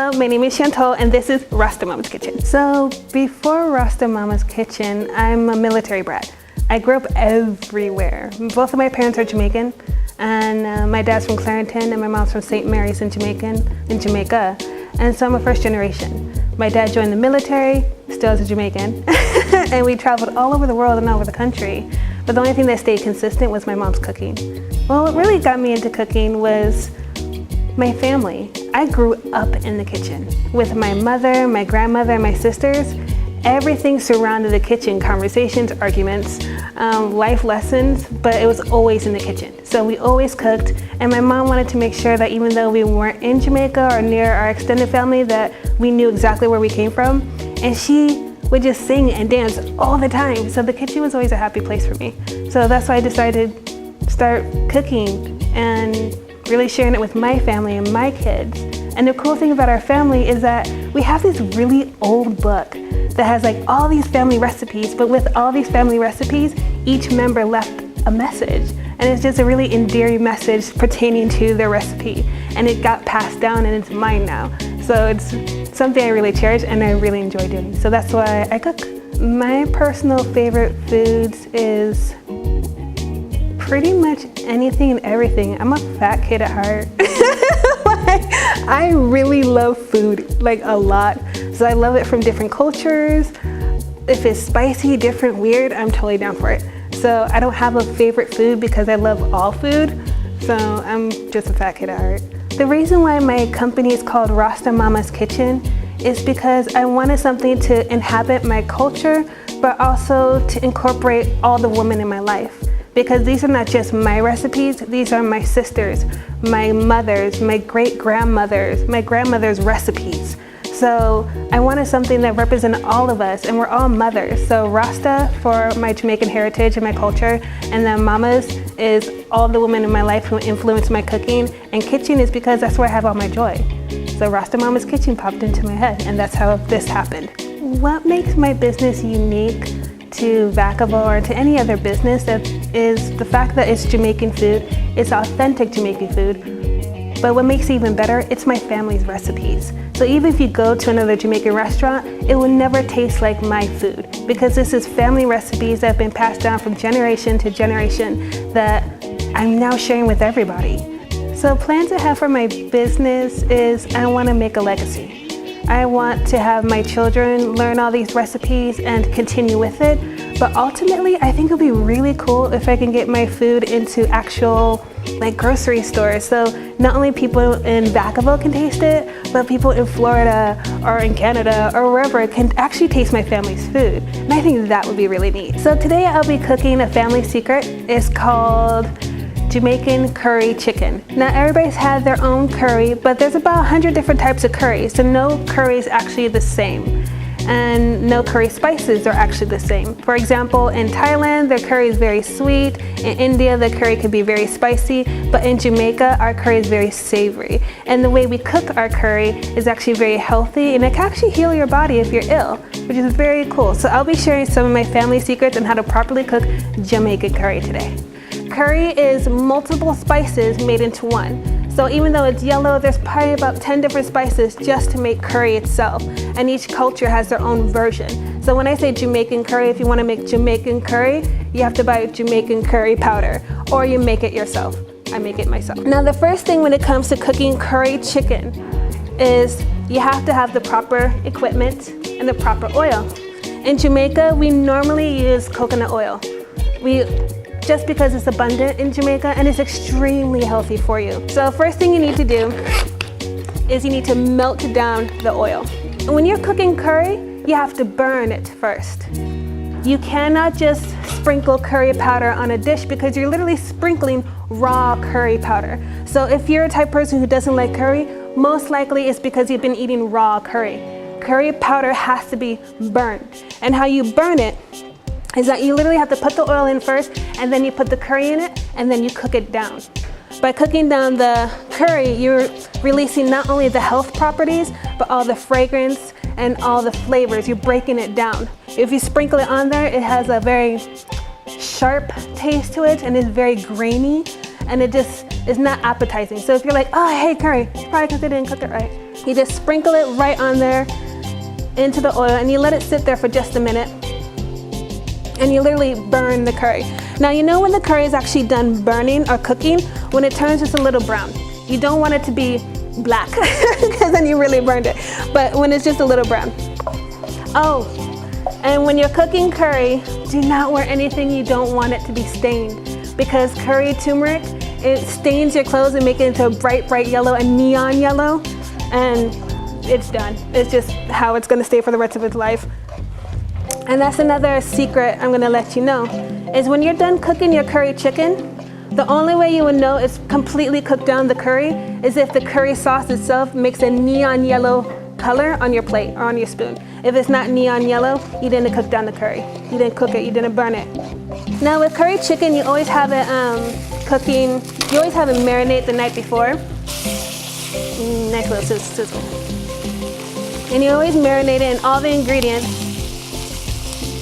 Hello, my name is Chantoll and this is Rasta Mama's Kitchen. So before Rasta Mama's Kitchen, I'm a military brat. I grew up everywhere. Both of my parents are Jamaican, and my dad's from Clarendon and my mom's from St. Mary's in Jamaica. And so I'm a first generation. My dad joined the military, still is a Jamaican, and we traveled all over the world and all over the country. But the only thing that stayed consistent was my mom's cooking. Well, what really got me into cooking was my family. I grew up in the kitchen with my mother, my grandmother, and my sisters. Everything surrounded the kitchen, conversations, arguments, life lessons, but it was always in the kitchen. So we always cooked, and my mom wanted to make sure that even though we weren't in Jamaica or near our extended family, that we knew exactly where we came from. And she would just sing and dance all the time. So the kitchen was always a happy place for me. So that's why I decided to start cooking and really sharing it with my family and my kids. And the cool thing about our family is that we have this really old book that has like all these family recipes, but with all these family recipes, each member left a message. And it's just a really endearing message pertaining to their recipe. And it got passed down and it's mine now. So it's something I really cherish and I really enjoy doing. So that's why I cook. My personal favorite foods is pretty much anything and everything. I'm a fat kid at heart. I really love food, like a lot. So I love it from different cultures. If it's spicy, different, weird, I'm totally down for it. So I don't have a favorite food because I love all food. So I'm just a fat kid at heart. The reason why my company is called Rasta Mama's Kitchen is because I wanted something to inhabit my culture, but also to incorporate all the women in my life. Because these are not just my recipes, these are my sisters, my mothers, my great-grandmothers, my grandmother's recipes. So I wanted something that represented all of us, and we're all mothers. So Rasta for my Jamaican heritage and my culture, and then Mamas is all the women in my life who influenced my cooking, and kitchen is because that's where I have all my joy. So Rasta Mama's Kitchen popped into my head, and that's how this happened. What makes my business unique to Vacaville or to any other business that is the fact that it's Jamaican food, it's authentic Jamaican food. But what makes it even better, it's my family's recipes. So even if you go to another Jamaican restaurant, it will never taste like my food because this is family recipes that have been passed down from generation to generation that I'm now sharing with everybody. So plans I have for my business is I want to make a legacy. I want to have my children learn all these recipes and continue with it. But ultimately, I think it would be really cool if I can get my food into actual like grocery stores. So not only people in Vacaville can taste it, but people in Florida or in Canada or wherever can actually taste my family's food. And I think that would be really neat. So today I'll be cooking a family secret. It's called Jamaican curry chicken. Now everybody's had their own curry, but there's about 100 different types of curry, so no curry is actually the same. And no curry spices are actually the same. For example, in Thailand, their curry is very sweet. In India, the curry can be very spicy. But in Jamaica, our curry is very savory. And the way we cook our curry is actually very healthy, and it can actually heal your body if you're ill, which is very cool. So I'll be sharing some of my family secrets on how to properly cook Jamaican curry today. Curry is multiple spices made into one. So even though it's yellow, there's probably about 10 different spices just to make curry itself. And each culture has their own version. So when I say Jamaican curry, if you want to make Jamaican curry, you have to buy Jamaican curry powder, or you make it yourself. I make it myself. Now the first thing when it comes to cooking curry chicken is you have to have the proper equipment and the proper oil. In Jamaica, we normally use coconut oil. Just because it's abundant in Jamaica and it's extremely healthy for you. So first thing you need to do is you need to melt down the oil. And when you're cooking curry, you have to burn it first. You cannot just sprinkle curry powder on a dish because you're literally sprinkling raw curry powder. So if you're a type of person who doesn't like curry, most likely it's because you've been eating raw curry. Curry powder has to be burned. And how you burn it is that you literally have to put the oil in first, and then you put the curry in it, and then you cook it down. By cooking down the curry, you're releasing not only the health properties, but all the fragrance and all the flavors. You're breaking it down. If you sprinkle it on there, it has a very sharp taste to it, and it's very grainy, and it just is not appetizing. So if you're like, oh, I hate curry, it's probably because they didn't cook it right. You just sprinkle it right on there into the oil, and you let it sit there for just a minute, and you literally burn the curry. Now you know when the curry is actually done burning or cooking, when it turns just a little brown. You don't want it to be black because then you really burned it, but when it's just a little brown. Oh, and when you're cooking curry, do not wear anything you don't want it to be stained, because curry turmeric, it stains your clothes and make it into a bright, bright yellow and neon yellow, and it's done. It's just how it's gonna stay for the rest of its life. And that's another secret I'm gonna let you know, is when you're done cooking your curry chicken, the only way you would know it's completely cooked down the curry is if the curry sauce itself makes a neon yellow color on your plate or on your spoon. If it's not neon yellow, you didn't cook down the curry. You didn't cook it, you didn't burn it. Now with curry chicken, you always have it cooking, you always have it marinate the night before. Nice little sizzle. And you always marinate it in all the ingredients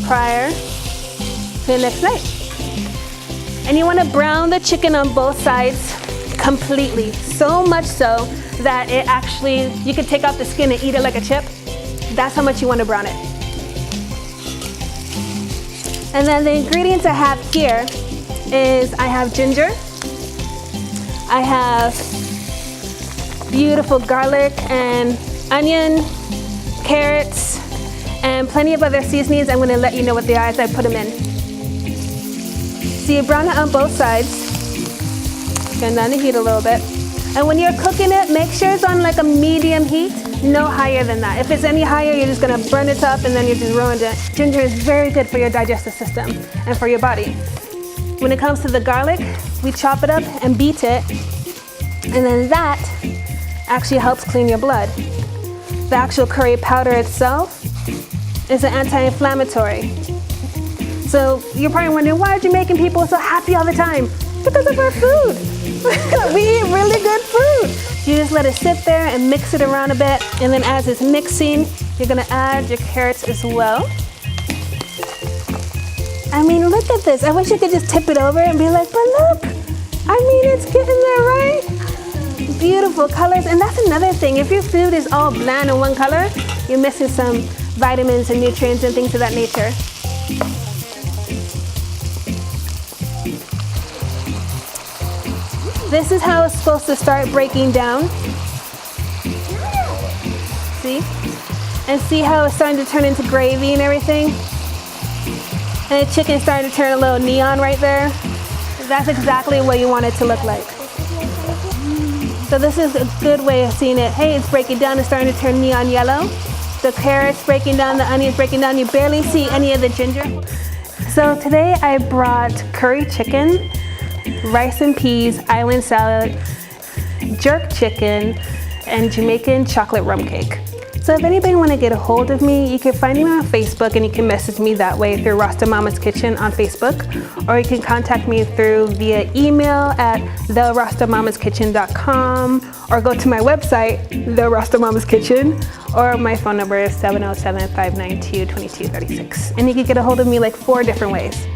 prior to the next night. And you want to brown the chicken on both sides completely, so much so that it actually, you can take off the skin and eat it like a chip. That's how much you want to brown it. And then the ingredients I have here is I have ginger, I have beautiful garlic and onion, carrots, and plenty of other seasonings. I'm going to let you know what they are as I put them in. So you brown it on both sides, turn down the heat a little bit. And when you're cooking it, make sure it's on like a medium heat, no higher than that. If it's any higher, you're just gonna burn it up and then you just ruined it. Ginger is very good for your digestive system and for your body. When it comes to the garlic, we chop it up and beat it, and then that actually helps clean your blood. The actual curry powder itself is an anti-inflammatory. So you're probably wondering, why are Jamaican people so happy all the time? Because of our food. We eat really good food. You just let it sit there and mix it around a bit, and then as it's mixing, you're gonna add your carrots as well. I mean, look at this. I wish you could just tip it over and be like, but look, I mean, it's getting there, right? Beautiful colors. And that's another thing. If your food is all bland and one color, you're missing some vitamins and nutrients and things of that nature. This is how it's supposed to start breaking down. See? And see how it's starting to turn into gravy and everything? And the chicken's starting to turn a little neon right there. That's exactly what you want it to look like. So this is a good way of seeing it. Hey, it's breaking down, it's starting to turn neon yellow. The carrots breaking down, the onions breaking down. You barely see any of the ginger. So today I brought curry chicken, rice and peas, island salad, jerk chicken, and Jamaican chocolate rum cake. So if anybody want to get a hold of me, you can find me on Facebook and you can message me that way through Rasta Mama's Kitchen on Facebook, or you can contact me via email at therastamaskitchen.com, or go to my website, The Rasta Mama's Kitchen, or my phone number is 707-592-2236. And you can get a hold of me like 4 different ways.